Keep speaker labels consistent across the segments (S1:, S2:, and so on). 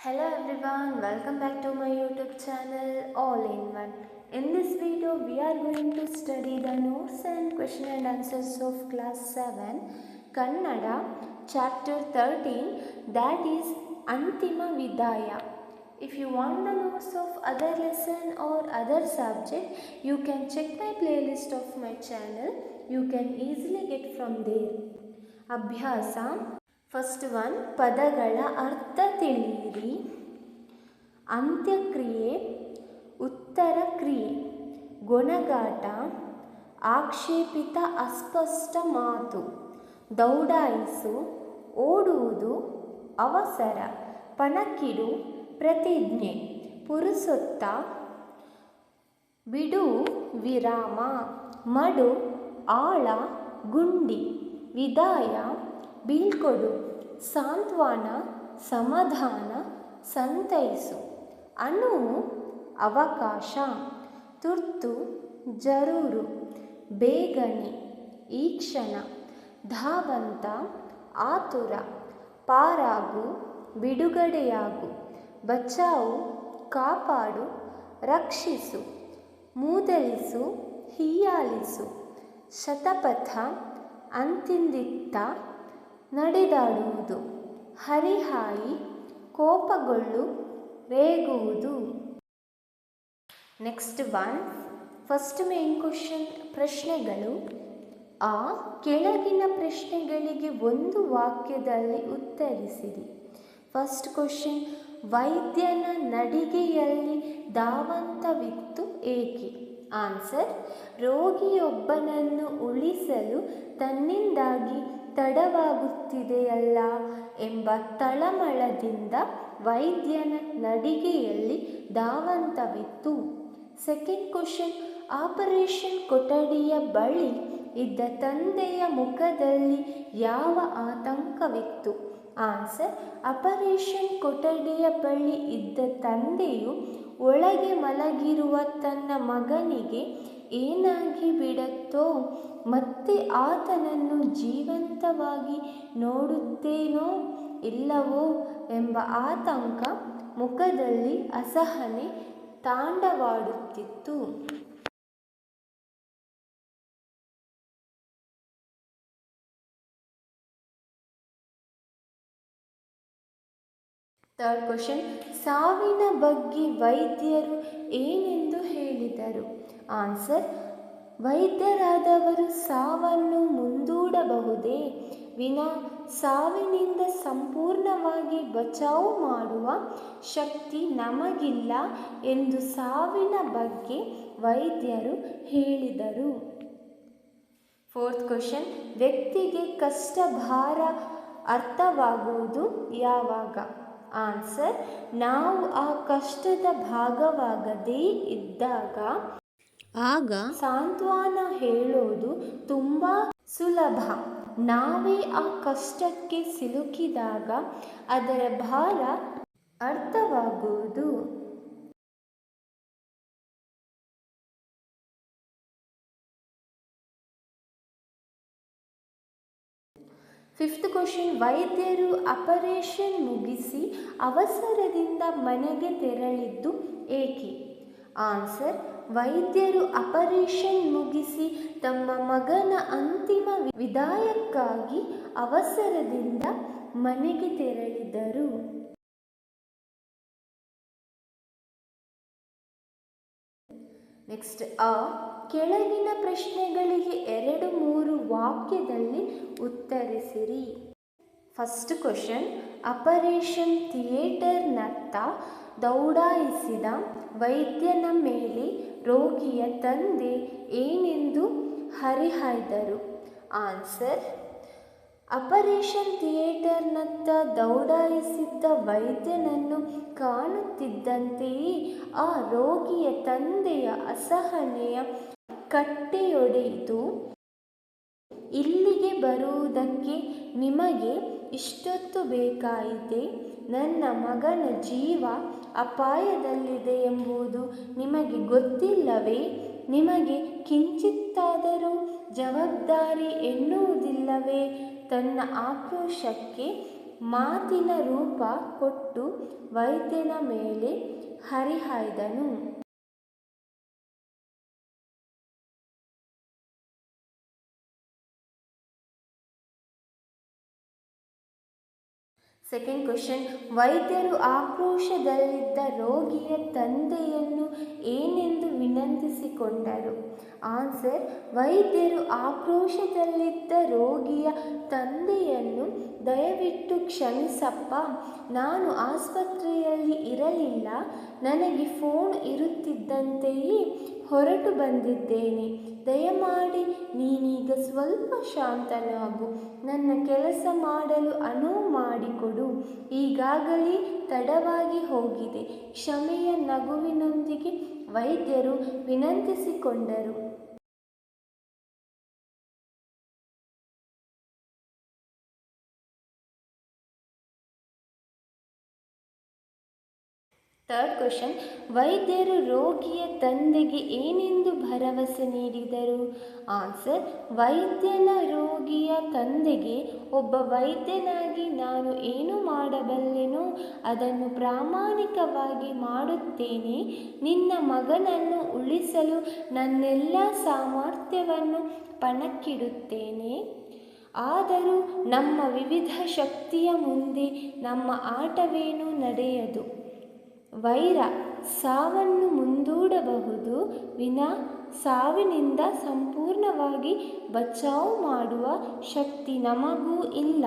S1: Hello everyone, welcome back to my YouTube channel All in One. In this video, we are going to study the notes and question and answers of class 7, Kannada, chapter 13, that is Antima Vidaya. If you want the notes of other lesson or other subject, you can check my playlist of my channel. You can easily get from there. Abhyasa. First one, ಪದಗಳ ಅರ್ಥ ತಿಳಿಯಿರಿ. ಅಂತ್ಯಕ್ರಿಯೆ, ಉತ್ತರ ಕ್ರಿಯೆ, ಗೊಣಗಾಟ, ಆಕ್ಷೇಪಿತ ಅಸ್ಪಷ್ಟ ಮಾತು, ದೌಡಾಯಿಸು, ಓಡುವುದು, ಅವಸರ, ಪಣಕ್ಕಿಡು, ಪ್ರತಿಜ್ಞೆ, ಪುರುಸೊತ್ತ, ಬಿಡು, ವಿರಾಮ, ಮಡು, ಆಳ, ಗುಂಡಿ, ವಿದಾಯ, ಬೀಳ್ಕೊಡು, ಸಾಂತ್ವನ, ಸಮಾಧಾನ, ಸಂತೈಸು, ಅನುವು, ಅವಕಾಶ, ತುರ್ತು, ಜರೂರು, ಬೇಗನೆ, ಈ ಕ್ಷಣ, ಧಾವಂತ, ಆತುರ, ಪಾರಾಗು, ಬಿಡುಗಡೆಯಾಗು, ಬಚಾವು, ಕಾಪಾಡು, ರಕ್ಷಿಸು, ಮೂದಲಿಸು, ಹೀಯಾಳಿಸು, ಶತಪಥ, ಅಂತಿಂದಿತ್ತ, ನಡೆದಾಡುವುದು, ಹರಿಹಾಯಿ, ಕೋಪಗೊಳ್ಳು, ರೇಗುವುದು. Next one, first main question, ಪ್ರಶ್ನೆಗಳು. ಆ ಕೆಳಗಿನ ಪ್ರಶ್ನೆಗಳಿಗೆ ಒಂದು ವಾಕ್ಯದಲ್ಲಿ ಉತ್ತರಿಸಿರಿ. ಫಸ್ಟ್ ಕ್ವಶನ್, ವೈದ್ಯನ ನಡಿಗೆಯಲ್ಲಿ ಧಾವಂತವಿತ್ತು ಏಕೆ? ಆನ್ಸರ್, ರೋಗಿಯೊಬ್ಬನನ್ನು ಉಳಿಸಲು ತನ್ನಿಂದಾಗಿ ತಡವಾಗುತ್ತಿದೆಯಲ್ಲ ಎಂಬ ತಳಮಳದಿಂದ ವೈದ್ಯನ ನಡಿಗೆಯಲ್ಲಿ ಧಾವಂತವಿತ್ತು. ಸೆಕೆಂಡ್ ಕ್ವಶನ್, ಆಪರೇಷನ್ ಕೊಠಡಿಯ ಬಳಿ ಇದ್ದ ತಂದೆಯ ಮುಖದಲ್ಲಿ ಯಾವ ಆತಂಕವಿತ್ತು? ಆನ್ಸರ್, ಆಪರೇಷನ್ ಕೊಠಡಿಯ ಬಳಿ ಇದ್ದ ತಂದೆಯು ಒಳಗೆ ಮಲಗಿರುವ ತನ್ನ ಮಗನಿಗೆ ಏನಾಗಿ ಬಿಡತ್ತೋ ಮತ್ತೆ ಆತನನ್ನು ಜೀವಂತವಾಗಿ ನೋಡುತ್ತೇನೋ ಇಲ್ಲವೋ ಎಂಬ ಆತಂಕ, ಮುಖದಲ್ಲಿ ಅಸಹನೆ ತಾಂಡವಾಡುತ್ತಿತ್ತು. ಥರ್ಡ್ ಕ್ವಶನ್, ಸಾವಿನ ಬಗ್ಗೆ ವೈದ್ಯರು ಏನೆಂದು ಹೇಳಿದರು? ಆನ್ಸರ್, ವೈದ್ಯರಾದವರು ಸಾವನ್ನು ಮುಂದೂಡಬಹುದೇ ವಿನಾ ಸಾವಿನಿಂದ ಸಂಪೂರ್ಣವಾಗಿ ಬಚಾವು ಮಾಡುವ ಶಕ್ತಿ ನಮಗಿಲ್ಲ ಎಂದು ಸಾವಿನ ಬಗ್ಗೆ ವೈದ್ಯರು ಹೇಳಿದರು. ಫೋರ್ತ್ ಕ್ವಶನ್, ವ್ಯಕ್ತಿಗೆ ಕಷ್ಟ ಭಾರ ಅರ್ಥವಾಗುವುದು ಯಾವಾಗ? ಆನ್ಸರ್, ನಾವು ಆ ಕಷ್ಟದ ಭಾಗವಾಗದೇ ಇದ್ದಾಗ. ಆಗ ಸಾಂತ್ವನ ಹೇಳೋದು ತುಂಬ ಸುಲಭ. ನಾವೇ ಆ ಕಷ್ಟಕ್ಕೆ ಸಿಲುಕಿದಾಗ ಅದರ ಭಾರ ಅರ್ಥವಾಗುವುದು. ಫಿಫ್ತ್ ಕ್ವಶನ್, ವೈದ್ಯರು ಆಪರೇಷನ್ ಮುಗಿಸಿ ಅವಸರದಿಂದ ಮನೆಗೆ ತೆರಳಿದ್ದು ಏಕೆ? ಆನ್ಸರ್, ವೈದ್ಯರು ಆಪರೇಷನ್ ಮುಗಿಸಿ ತಮ್ಮ ಮಗನ ಅಂತಿಮ ವಿದಾಯಕ್ಕಾಗಿ ಅವಸರದಿಂದ ಮನೆಗೆ ತೆರಳಿದರು. ನೆಕ್ಸ್ಟ್, ಆ ಕೆಳಗಿನ ಪ್ರಶ್ನೆಗಳಿಗೆ 2-3 ವಾಕ್ಯದಲ್ಲಿ ಉತ್ತರಿಸಿರಿ. ಫಸ್ಟ್ ಕ್ವಶನ್, ಆಪರೇಷನ್ ಥಿಯೇಟರ್ನತ್ತ ದೌಡಾಯಿಸಿದ ವೈದ್ಯನ ಮೇಲೆ ರೋಗಿಯ ತಂದೆ ಏನೆಂದು ಹರಿಹಾಯ್ದರು? ಆನ್ಸರ್, ಆಪರೇಷನ್ ಥಿಯೇಟರ್ನತ್ತ ದೌಡಾಯಿಸಿದ್ದ ವೈದ್ಯನನ್ನು ಕಾಣುತ್ತಿದ್ದಂತೆಯೇ ಆ ರೋಗಿಯ ತಂದೆಯ ಅಸಹನೆಯ ಕಟ್ಟೆಯೊಡೆಯಿತು. ಇಲ್ಲಿಗೆ ಬರುವುದಕ್ಕೆ ನಿಮಗೆ ಇಷ್ಟೊತ್ತು ಬೇಕಾಯಿತೆ? ನನ್ನ ಮಗನ ಜೀವ ಅಪಾಯದಲ್ಲಿದೆ ಎಂಬುದು ನಿಮಗೆ ಗೊತ್ತಿಲ್ಲವೇ? ನಿಮಗೆ ಕಿಂಚಿತ್ತಾದರೂ ಜವಾಬ್ದಾರಿ ಎನ್ನುವುದಿಲ್ಲವೇ? ತನ್ನ ಆಕ್ರೋಶಕ್ಕೆ ಮಾತಿನ ರೂಪ ಕೊಟ್ಟು ವೈದ್ಯನ ಮೇಲೆ ಹರಿಹಾಯ್ದನು. ಸೆಕೆಂಡ್ ಕ್ವೆಶ್ಚನ್, ವೈದ್ಯರು ಆಕ್ರೋಶದಲ್ಲಿದ್ದ ರೋಗಿಯ ತಂದೆಯನ್ನು ಏನೆಂದು ವಿನಂತಿಸಿಕೊಂಡರು? ಆನ್ಸರ್, ವೈದ್ಯರು ಆಕ್ರೋಶದಲ್ಲಿದ್ದ ರೋಗಿಯ ತಂದೆಯನ್ನು ದಯವಿಟ್ಟು ಕ್ಷಮಿಸಪ್ಪ, ನಾನು ಆಸ್ಪತ್ರೆಯಲ್ಲಿ ಇರಲಿಲ್ಲ, ನನಗೆ ಫೋನ್ ಇರುತ್ತಿದ್ದಂತೆಯೇ ಹೊರಟು ಬಂದಿದ್ದೇನೆ, ದಯಮಾಡಿ ನೀನೀಗ ಸ್ವಲ್ಪ ಶಾಂತನಾಗು, ನನ್ನ ಕೆಲಸ ಮಾಡಲು ಅನುವು ಮಾಡಿಕೊಡು, ಈಗಾಗಲೇ ತಡವಾಗಿ ಹೋಗಿದೆ, ಕ್ಷಮೆಯ ನಗುವಿನೊಂದಿಗೆ ವೈದ್ಯರು ವಿನಂತಿಸಿಕೊಂಡರು. ಥರ್ಡ್ ಕ್ವೆಶ್ಚನ್, ವೈದ್ಯರು ರೋಗಿಯ ತಂದೆಗೆ ಏನೆಂದು ಭರವಸೆ ನೀಡಿದರು? ಆನ್ಸರ್, ವೈದ್ಯನ ರೋಗಿಯ ತಂದೆಗೆ, ಒಬ್ಬ ವೈದ್ಯನಾಗಿ ನಾನು ಏನು ಮಾಡಬಲ್ಲೆನೋ ಅದನ್ನು ಪ್ರಾಮಾಣಿಕವಾಗಿ ಮಾಡುತ್ತೇನೆ, ನಿನ್ನ ಮಗನನ್ನು ಉಳಿಸಲು ನನ್ನೆಲ್ಲ ಸಾಮರ್ಥ್ಯವನ್ನು ಪಣಕ್ಕಿಡುತ್ತೇನೆ, ಆದರೂ ನಮ್ಮ ವಿವಿಧ ಶಕ್ತಿಯ ಮುಂದೆ ನಮ್ಮ ಆಟವೇನೂ ನಡೆಯದು, ವೈರ ಸಾವನ್ನು ಮುಂದೂಡಬಹುದು ವಿನಾ ಸಾವಿನಿಂದ ಸಂಪೂರ್ಣವಾಗಿ ಬಚಾವ್ ಮಾಡುವ ಶಕ್ತಿ ನಮಗೂ ಇಲ್ಲ,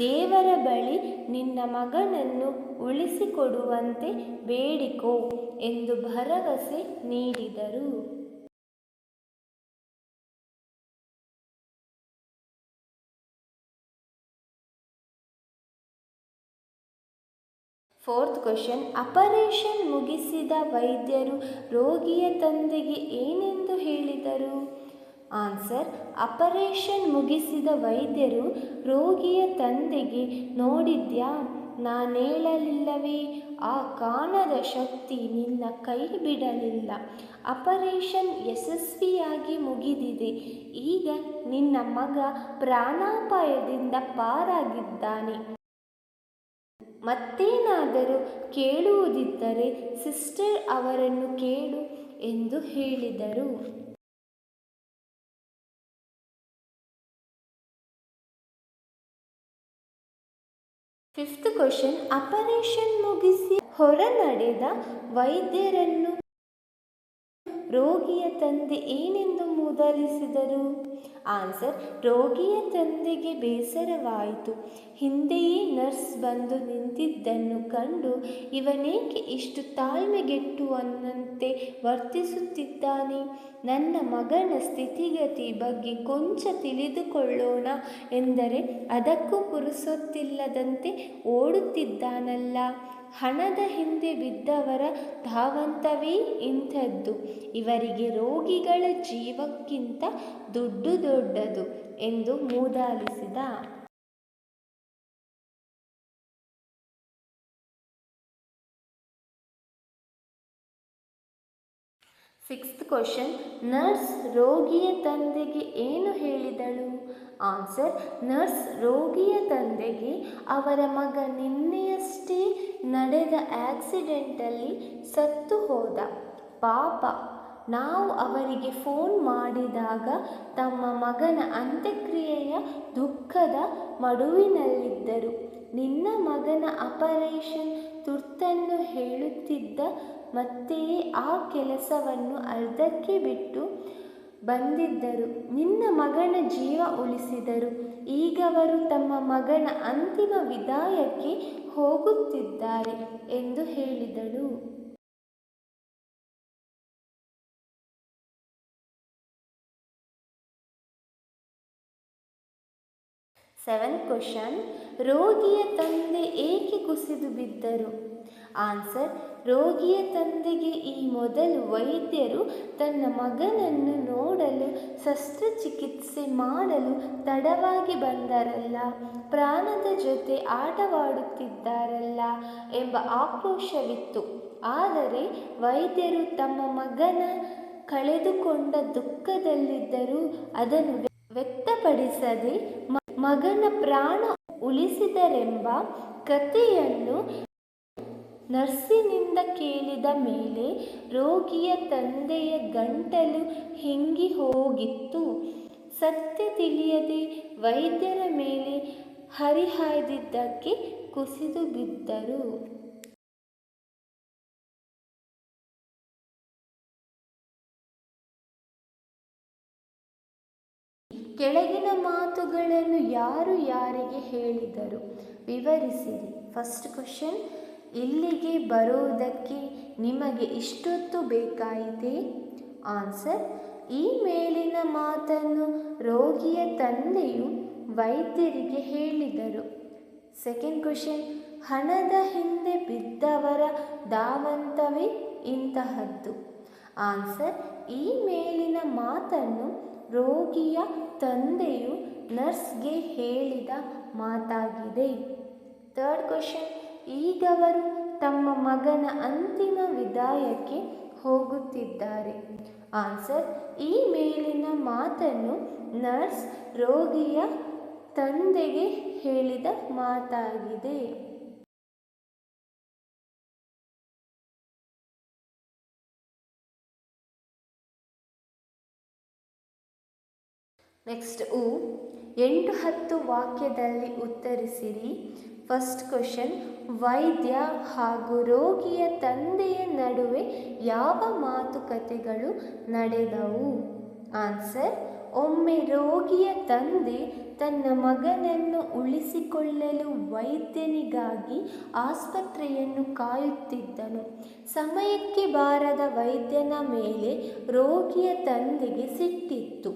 S1: ದೇವರ ಬಳಿ ನಿನ್ನ ಮಗನನ್ನು ಉಳಿಸಿಕೊಡುವಂತೆ ಬೇಡಿಕೋ ಎಂದು ಭರವಸೆ ನೀಡಿದರು. ಫೋರ್ತ್ ಕ್ವೆಶ್ಚನ್, ಆಪರೇಷನ್ ಮುಗಿಸಿದ ವೈದ್ಯರು ರೋಗಿಯ ತಂದೆಗೆ ಏನೆಂದು ಹೇಳಿದರು? ಆನ್ಸರ್, ಆಪರೇಷನ್ ಮುಗಿಸಿದ ವೈದ್ಯರು ರೋಗಿಯ ತಂದೆಗೆ, ನೋಡಿದ್ಯಾ, ನಾನೇಳಲಿಲ್ಲವೇ, ಆ ಕಾಣದ ಶಕ್ತಿ ನಿನ್ನ ಕೈ ಬಿಡಲಿಲ್ಲ, ಆಪರೇಷನ್ ಯಶಸ್ವಿಯಾಗಿ ಮುಗಿದಿದೆ, ಈಗ ನಿನ್ನ ಮಗ ಪ್ರಾಣಾಪಾಯದಿಂದ ಪಾರಾಗಿದ್ದಾನೆ, ಮತ್ತೇನಾದರೂ ಕೇಳುವುದಿದ್ದರೆ ಸಿಸ್ಟರ್ ಅವರನ್ನು ಕೇಳು ಎಂದು ಹೇಳಿದರು. ಫಿಫ್ತ್ ಕ್ವೆಶ್ಚನ್, ಆಪರೇಷನ್ ಮುಗಿಸಿ ಹೊರ ನಡೆದ ವೈದ್ಯರನ್ನು ರೋಗಿಯ ತಂದೆ ಏನೆಂದು ಮೂದಲಿಸಿದರು? ಆನ್ಸರ್, ರೋಗಿಯ ತಂದೆಗೆ ಬೇಸರವಾಯಿತು, ಹಿಂದೆಯೇ ನರ್ಸ್ ಬಂದು ನಿಂತಿದ್ದನ್ನು ಕಂಡು ಇವನೇಕೆ ಇಷ್ಟು ತಾಳ್ಮೆಗೆಟ್ಟುವನಂತೆ ವರ್ತಿಸುತ್ತಿದ್ದಾನೆ, ನನ್ನ ಮಗನ ಸ್ಥಿತಿಗತಿ ಬಗ್ಗೆ ಕೊಂಚ ತಿಳಿದುಕೊಳ್ಳೋಣ ಎಂದರೆ ಅದಕ್ಕೂ ಪುರುಸೊತ್ತಿಲ್ಲದಂತೆ ಓಡುತ್ತಿದ್ದಾನಲ್ಲ, ಹಣದ ಹಿಂದೆ ಬಿದ್ದವರ ಧಾವಂತವೇ ಇಂಥದ್ದು, ಇವರಿಗೆ ರೋಗಿಗಳ ಜೀವಕ್ಕಿಂತ ದುಡ್ಡು ದೊಡ್ಡದು ಎಂದು ಮೂದಲಿಸಿದ. ಸಿಕ್ಸ್ತ್ ಕ್ವೆಶ್ಚನ್, ನರ್ಸ್ ರೋಗಿಯ ತಂದೆಗೆ ಏನು ಹೇಳಿದಳು? ಆನ್ಸರ್, ನರ್ಸ್ ರೋಗಿಯ ತಂದೆಗೆ ಅವರ ಮಗ ನಿನ್ನೆಯಷ್ಟೇ ನಡೆದ ಆಕ್ಸಿಡೆಂಟಲ್ಲಿ ಸತ್ತು ಹೋದ, ಪಾಪ, ನಾವು ಅವರಿಗೆ ಫೋನ್ ಮಾಡಿದಾಗ ತಮ್ಮ ಮಗನ ಅಂತ್ಯಕ್ರಿಯೆಯ ದುಃಖದ ಮಡುವಿನಲ್ಲಿದ್ದರು, ನಿನ್ನ ಮಗನ ಆಪರೇಷನ್ ತುರ್ತನ್ನು ಹೇಳುತ್ತಿದ್ದ, ಮತ್ತೆಯೇ ಆ ಕೆಲಸವನ್ನು ಅರ್ಧಕ್ಕೆ ಬಿಟ್ಟು ಬಂದಿದ್ದರು, ನಿನ್ನ ಮಗನ ಜೀವ ಉಳಿಸಿದರು, ಈಗವರು ತಮ್ಮ ಮಗನ ಅಂತಿಮ ವಿದಾಯಕ್ಕೆ ಹೋಗುತ್ತಿದ್ದಾರೆ ಎಂದು ಹೇಳಿದಳು. ಸೆವೆಂತ್ ಕ್ವೆಶ್ಚನ್, ರೋಗಿಯ ತಂದೆ ಏಕೆ ಕುಸಿದು ಬಿದ್ದರು? ಆನ್ಸರ್, ರೋಗಿಯ ತಂದೆಗೆ ಈ ಮೊದಲು ವೈದ್ಯರು ತನ್ನ ಮಗನನ್ನು ನೋಡಲು ಶಸ್ತ್ರಚಿಕಿತ್ಸೆ ಮಾಡಲು ತಡವಾಗಿ ಬಂದರಲ್ಲ, ಪ್ರಾಣದ ಜೊತೆ ಆಟವಾಡುತ್ತಿದ್ದಾರಲ್ಲ ಎಂಬ ಆಕ್ರೋಶವಿತ್ತು, ಆದರೆ ವೈದ್ಯರು ತಮ್ಮ ಮಗನ ಕಳೆದುಕೊಂಡ ದುಃಖದಲ್ಲಿದ್ದರೂ ಅದನ್ನು ವ್ಯಕ್ತಪಡಿಸದೆ ಮಗನ ಪ್ರಾಣ ಉಳಿಸಿದರೆಂಬ ಕಥೆಯನ್ನು ನರ್ಸಿನಿಂದ ಕೇಳಿದ ಮೇಲೆ ರೋಗಿಯ ತಂದೆಯ ಗಂಟಲು ಹಿಂಗಿ ಹೋಗಿತ್ತು. ಸತ್ಯ ತಿಳಿಯದೆ ವೈದ್ಯರ ಮೇಲೆ ಹರಿಹಾಯ್ದಿದ್ದಕ್ಕೆ ಕುಸಿದು ಬಿದ್ದರು. ಕೆಳಗಿನ ಮಾತುಗಳನ್ನು ಯಾರು ಯಾರಿಗೆ ಹೇಳಿದರು? ವಿವರಿಸಿರಿ. ಫಸ್ಟ್ ಕ್ವಶನ್, ಇಲ್ಲಿಗೆ ಬರುವುದಕ್ಕೆ ನಿಮಗೆ ಇಷ್ಟೊತ್ತು ಬೇಕಾಯಿತೇ? ಆನ್ಸರ್, ಈ ಮೇಲಿನ ಮಾತನ್ನು ರೋಗಿಯ ತಂದೆಯು ವೈದ್ಯರಿಗೆ ಹೇಳಿದರು. ಸೆಕೆಂಡ್ ಕ್ವಶನ್, ಹಣದ ಹಿಂದೆ ಬಿದ್ದವರ ಧಾವಂತವೇ ಇಂತಹದ್ದು. ಆನ್ಸರ್, ಈ ಮೇಲಿನ ಮಾತನ್ನು ರೋಗಿಯ ತಂದೆಯು ನರ್ಸ್ಗೆ ಹೇಳಿದ ಮಾತಾಗಿದೆ. ಥರ್ಡ್ ಕ್ವಶನ್, ಈಗವರು ತಮ್ಮ ಮಗನ ಅಂತಿಮ ವಿದಾಯಕ್ಕೆ ಹೋಗುತ್ತಿದ್ದಾರೆ. ಆನ್ಸರ್, ಈ ಮೇಲಿನ ಮಾತನ್ನು ನರ್ಸ್ ರೋಗಿಯ ತಂದೆಗೆ ಹೇಳಿದ ಮಾತಾಗಿದೆ. ನೆಕ್ಸ್ಟ್ 8-10 ವಾಕ್ಯದಲ್ಲಿ ಉತ್ತರಿಸಿರಿ. ಫಸ್ಟ್ ಕ್ವಶನ್, ವೈದ್ಯ ಹಾಗೂ ರೋಗಿಯ ತಂದೆಯ ನಡುವೆ ಯಾವ ಮಾತುಕತೆಗಳು ನಡೆದವು? ಆನ್ಸರ್, ಒಮ್ಮೆ ರೋಗಿಯ ತಂದೆ ತನ್ನ ಮಗನನ್ನು ಉಳಿಸಿಕೊಳ್ಳಲು ವೈದ್ಯನಿಗಾಗಿ ಆಸ್ಪತ್ರೆಯನ್ನು ಕಾಯುತ್ತಿದ್ದನು. ಸಮಯಕ್ಕೆ ಬಾರದ ವೈದ್ಯನ ಮೇಲೆ ರೋಗಿಯ ತಂದೆಗೆ ಸಿಟ್ಟಿತ್ತು.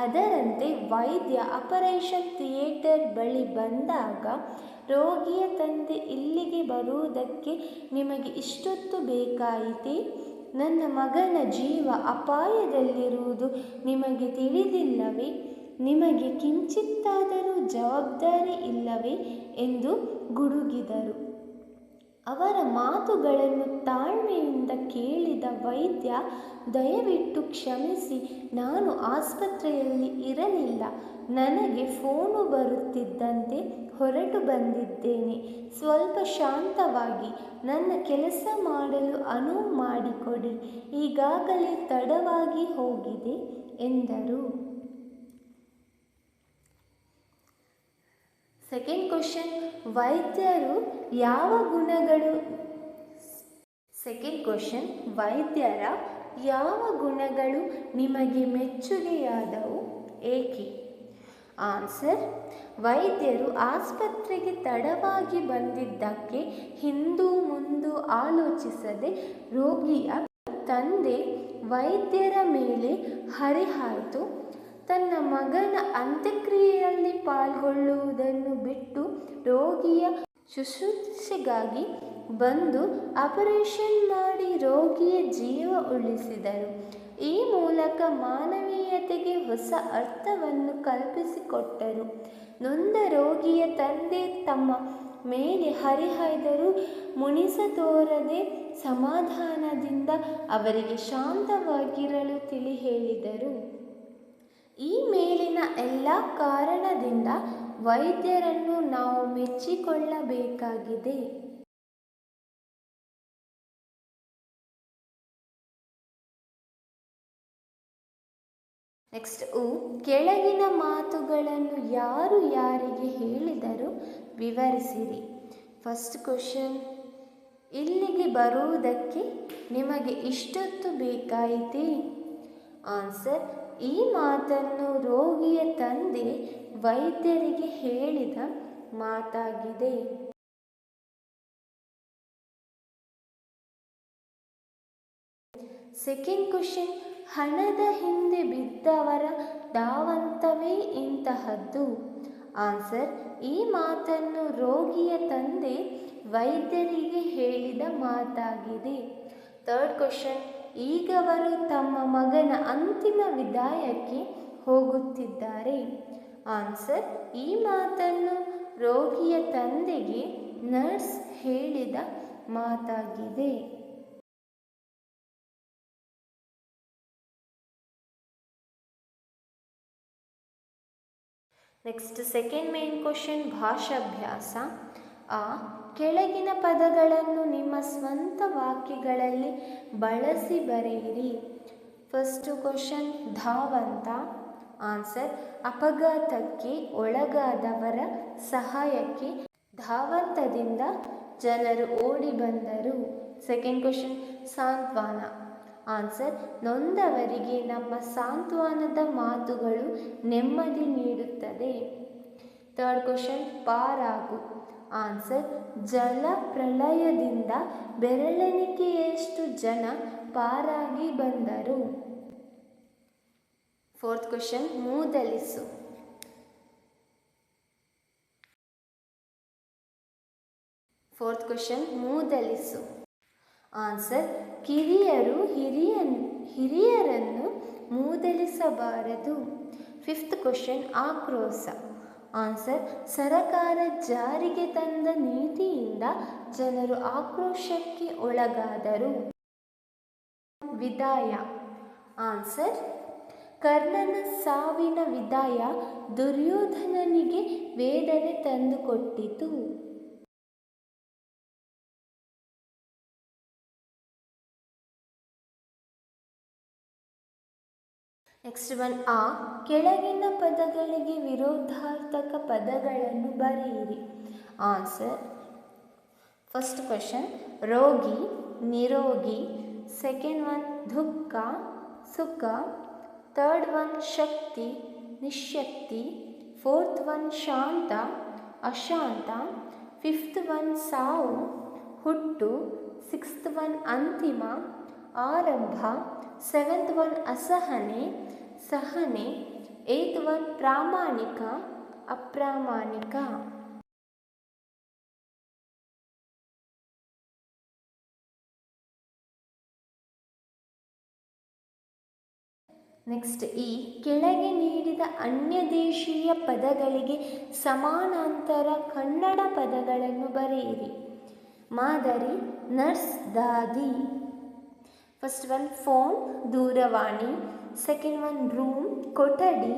S1: ಅದರಂತೆ ವೈದ್ಯ ಆಪರೇಷನ್ ಥಿಯೇಟರ್ ಬಳಿ ಬಂದಾಗ ರೋಗಿಯ ತಂದೆ, ಇಲ್ಲಿಗೆ ಬರುವುದಕ್ಕೆ ನಿಮಗೆ ಇಷ್ಟೊತ್ತು ಬೇಕಾಯಿತೇ? ನನ್ನ ಮಗನ ಜೀವ ಅಪಾಯದಲ್ಲಿರುವುದು ನಿಮಗೆ ತಿಳಿದಿಲ್ಲವೇ? ನಿಮಗೆ ಕಿಂಚಿತ್ತಾದರೂ ಜವಾಬ್ದಾರಿ ಇಲ್ಲವೇ ಎಂದು ಗುಡುಗಿದರು. ಅವರ ಮಾತುಗಳನ್ನು ತಾಳ್ಮೆಯಿಂದ ಕೇಳಿದ ವೈದ್ಯ, ದಯವಿಟ್ಟು ಕ್ಷಮಿಸಿ, ನಾನು ಆಸ್ಪತ್ರೆಯಲ್ಲಿ ಇರಲಿಲ್ಲ. ನನಗೆ ಫೋನು ಬರುತ್ತಿದ್ದಂತೆ ಹೊರಟು ಬಂದಿದ್ದೇನೆ. ಸ್ವಲ್ಪ ಶಾಂತವಾಗಿ ನನ್ನ ಕೆಲಸ ಮಾಡಲು ಅನುವು ಮಾಡಿಕೊಡಿ. ಈಗಾಗಲೇ ತಡವಾಗಿ ಹೋಗಿದೆ ಎಂದರು. ಸೆಕೆಂಡ್ ಕ್ವಶನ್, ವೈದ್ಯರ ಯಾವ ಗುಣಗಳು ನಿಮಗೆ ಮೆಚ್ಚುಗೆಯಾದವು, ಏಕೆ? ಆನ್ಸರ್, ವೈದ್ಯರು ಆಸ್ಪತ್ರೆಗೆ ತಡವಾಗಿ ಬಂದಿದ್ದಕ್ಕೆ ಹಿಂದು ಮುಂದು ಆಲೋಚಿಸದೆ ರೋಗಿಯ ತಂದೆ ವೈದ್ಯರ ಮೇಲೆ ಹರಿಹಾಯ್ತು. ತನ್ನ ಮಗನ ಅಂತ್ಯಕ್ರಿಯೆಯಲ್ಲಿ ಪಾಲ್ಗೊಳ್ಳುವುದನ್ನು ಬಿಟ್ಟು ರೋಗಿಯ ಶುಶ್ರೂಷೆಗಾಗಿ ಬಂದು ಆಪರೇಷನ್ ಮಾಡಿ ರೋಗಿಯ ಜೀವ ಉಳಿಸಿದರು. ಈ ಮೂಲಕ ಮಾನವೀಯತೆಗೆ ಹೊಸ ಅರ್ಥವನ್ನು ಕಲ್ಪಿಸಿಕೊಟ್ಟರು. ನೊಂದ ರೋಗಿಯ ತಂದೆ ತಮ್ಮ ಮೇಲೆ ಹರಿಹಾಯ್ದರೂ ಮುನಿಸತೋರದೆ ಸಮಾಧಾನದಿಂದ ಅವರಿಗೆ ಶಾಂತವಾಗಿರಲು ತಿಳಿ ಹೇಳಿದರು. ಈ ಮೇಲಿನ ಎಲ್ಲ ಕಾರಣದಿಂದ ವೈದ್ಯರನ್ನು ನಾವು ಮೆಚ್ಚಿಕೊಳ್ಳಬೇಕಾಗಿದೆ. ನೆಕ್ಸ್ಟ್ ಕೆಳಗಿನ ಮಾತುಗಳನ್ನು ಯಾರು ಯಾರಿಗೆ ಹೇಳಿದರು? ವಿವರಿಸಿರಿ. ಫಸ್ಟ್ ಕ್ವಶನ್, ಇಲ್ಲಿಗೆ ಬರುವುದಕ್ಕೆ ನಿಮಗೆ ಇಷ್ಟೊತ್ತು ಬೇಕಾಯಿತೇ? ಆನ್ಸರ್, ಈ ಮಾತನ್ನು ರೋಗಿಯ ತಂದೆ ವೈದ್ಯರಿಗೆ ಹೇಳಿದ ಮಾತಾಗಿದೆ. ಸೆಕೆಂಡ್ ಕ್ವಶನ್, ಹಣದ ಹಿಂದೆ ಬಿದ್ದವರ ಧಾವಂತವೇ ಇಂತಹದ್ದು. ಆನ್ಸರ್, ಈ ಮಾತನ್ನು ರೋಗಿಯ ತಂದೆ ವೈದ್ಯರಿಗೆ ಹೇಳಿದ ಮಾತಾಗಿದೆ. ಥರ್ಡ್ ಕ್ವಶನ್, ಈಗವರು ತಮ್ಮ ಮಗನ ಅಂತಿಮ ವಿದಾಯಕ್ಕೆ ಹೋಗುತ್ತಿದ್ದಾರೆ. ಆನ್ಸರ್, ಈ ಮಾತನ್ನು ರೋಗಿಯ ತಂದೆಗೆ ನರ್ಸ್ ಹೇಳಿದ ಮಾತಾಗಿದೆ. ನೆಕ್ಸ್ಟ್ ಸೆಕೆಂಡ್ ಮೇನ್ ಕ್ವಶನ್ ಭಾಷಾಭ್ಯಾಸ. ಆ ಕೆಳಗಿನ ಪದಗಳನ್ನು ನಿಮ್ಮ ಸ್ವಂತ ವಾಕ್ಯಗಳಲ್ಲಿ ಬಳಸಿ ಬರೆಯಿರಿ. First question ಧಾವಂತ. ಆನ್ಸರ್ ಅಪಘಾತಕ್ಕೆ ಒಳಗಾದವರ ಸಹಾಯಕ್ಕೆ ಧಾವಂತದಿಂದ ಜನರು ಓಡಿ ಬಂದರು. ಸೆಕೆಂಡ್ ಕ್ವಶನ್ ಸಾಂತ್ವನ. ಆನ್ಸರ್ ನೊಂದವರಿಗೆ ನಮ್ಮ ಸಾಂತ್ವನದ ಮಾತುಗಳು ನೆಮ್ಮದಿ ನೀಡುತ್ತದೆ. Third question ಪಾರಾಗು. ಆನ್ಸರ್ ಜಲ ಪ್ರಳಯದಿಂದ ಬೆರಳೆಣಿಕೆಯಷ್ಟು ಜನ ಪಾರಾಗಿ ಬಂದರು. ಫೋರ್ತ್ ಕ್ವಶನ್ ಮೂದಲಿಸು. ಫೋರ್ತ್ ಕ್ವಶನ್ ಮೂದಲಿಸು. ಆನ್ಸರ್ ಹಿರಿಯರನ್ನು ಮೂದಲಿಸಬಾರದು. ಫಿಫ್ತ್ ಕ್ವಶನ್ ಆಕ್ರೋಶ. ಆನ್ಸರ್ ಸರಕಾರ ಜಾರಿಗೆ ತಂದ ನೀತಿಯಿಂದ ಜನರು ಆಕ್ರೋಶಕ್ಕೆ ಒಳಗಾದರು. ವಿದಾಯ. ಆನ್ಸರ್ ಕರ್ಣನ ಸಾವಿನ ವಿದಾಯ ದುರ್ಯೋಧನನಿಗೆ ವೇದನೆ ತಂದುಕೊಟ್ಟಿತು. ನೆಕ್ಸ್ಟ್ ಒನ್ ಆ ಕೆಳಗಿನ ಪದಗಳಿಗೆ ವಿರೋಧಾರ್ಥಕ ಪದಗಳನ್ನು ಬರೆಯಿರಿ. ಆನ್ಸರ್ ಫಸ್ಟ್ ಕ್ವಶನ್ ರೋಗಿ ನಿರೋಗಿ. ಸೆಕೆಂಡ್ ಒನ್ ದುಃಖ ಸುಖ. ಥರ್ಡ್ ಒನ್ ಶಕ್ತಿ ನಿಶಕ್ತಿ. ಫೋರ್ತ್ ಒನ್ ಶಾಂತ ಅಶಾಂತ. ಫಿಫ್ತ್ ಒನ್ ಸಾವು ಹುಟ್ಟು. ಸಿಕ್ಸ್ತ್ ಒನ್ ಅಂತಿಮ ಆರಂಭ. ಸೆವೆಂತ್ ಒನ್ ಅಸಹನೆ ಸಹನೆ. ಏಯ್ತ್ ಒನ್ ಪ್ರಾಮಾಣಿಕ ಅಪ್ರಾಮಾಣಿಕ. ನೆಕ್ಸ್ಟ್ ಈ ಕೆಳಗೆ ನೀಡಿದ ಅನ್ಯದೇಶೀಯ ಪದಗಳಿಗೆ ಸಮಾನಾಂತರ ಕನ್ನಡ ಪದಗಳನ್ನು ಬರೆಯಿರಿ. ಮಾದರಿ ನರ್ಸ್ ದಾದಿ. ಫಸ್ಟ್ ಒನ್ ಫೋನ್ ದೂರವಾಣಿ. ಸೆಕೆಂಡ್ ಒನ್ ರೂಮ್ ಕೊಠಡಿ.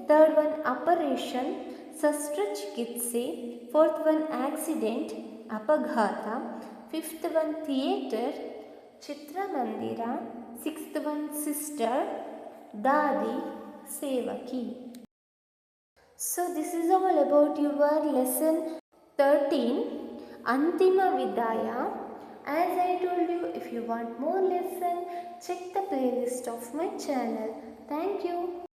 S1: ಥರ್ಡ್ ಒನ್ ಆಪರೇಷನ್ ಶಸ್ತ್ರಚಿಕಿತ್ಸೆ. ಫೋರ್ತ್ ಒನ್ ಆಕ್ಸಿಡೆಂಟ್ ಅಪಘಾತ. ಫಿಫ್ತ್ ಒನ್ ಥಿಯೇಟರ್ ಚಿತ್ರಮಂದಿರ. ಸಿಕ್ಸ್ತ್ ಒನ್ ಸಿಸ್ಟರ್ ದಾದಿ ಸೇವಕಿ. So this is all about your lesson 13 ಅಂತಿಮ ವಿದಾಯ. As I told you, if you want more lesson, check the playlist of my channel. Thank you.